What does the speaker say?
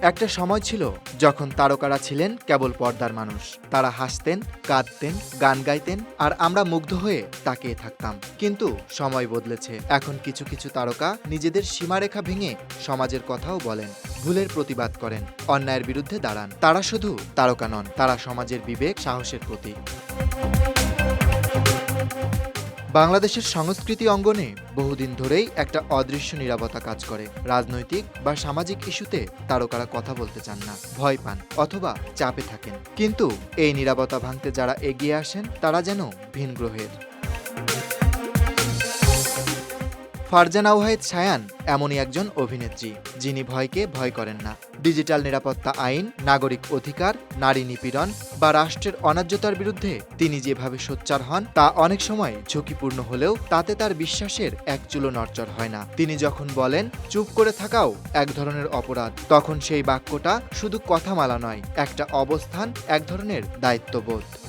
একটা সময় ছিল যখন তারকারা ছিলেন কেবল পর্দার মানুষ। তারা হাসতেন, কাঁদতেন, গান গাইতেন, আর আমরা মুগ্ধ হয়ে তাকিয়ে থাকতাম। কিন্তু সময় বদলেছে। এখন কিছু কিছু তারকা নিজেদের সীমারেখা ভেঙে সমাজের কথাও বলেন, ভুলের প্রতিবাদ করেন, অন্যায়ের বিরুদ্ধে দাঁড়ান। তারা শুধু তারকা নন, তারা সমাজের বিবেক, সাহসের প্রতীক। বাংলাদেশের সংস্কৃতি অঙ্গনে বহুদিন ধরেই একটা অদৃশ্য নীরবতা কাজ করে। রাজনৈতিক বা সামাজিক ইস্যুতে তারকারা কথা বলতে চান না, ভয় পান অথবা চাপে থাকেন। কিন্তু এই নীরবতা ভাঙতে যারা এগিয়ে আসেন তারা যেন ভিন গ্রহের। ফারজানা ওয়াহিদ ছায়ান এমনই একজন অভিনেত্রী, যিনি ভয়কে ভয় করেন না। ডিজিটাল নিরাপত্তা আইন, নাগরিক অধিকার, নারী নিপীড়ন বা রাষ্ট্রের অন্যায্যতার বিরুদ্ধে তিনি যেভাবে সোচ্চার হন তা অনেক সময় ঝুঁকিপূর্ণ হলেও তাতে তার বিশ্বাসের এক চুলো নড়চড় হয় না। তিনি যখন বলেন চুপ করে থাকাও এক ধরনের অপরাধ, তখন সেই বাক্যটা শুধু কথামালা নয়, একটা অবস্থান, এক ধরনের দায়িত্ববোধ।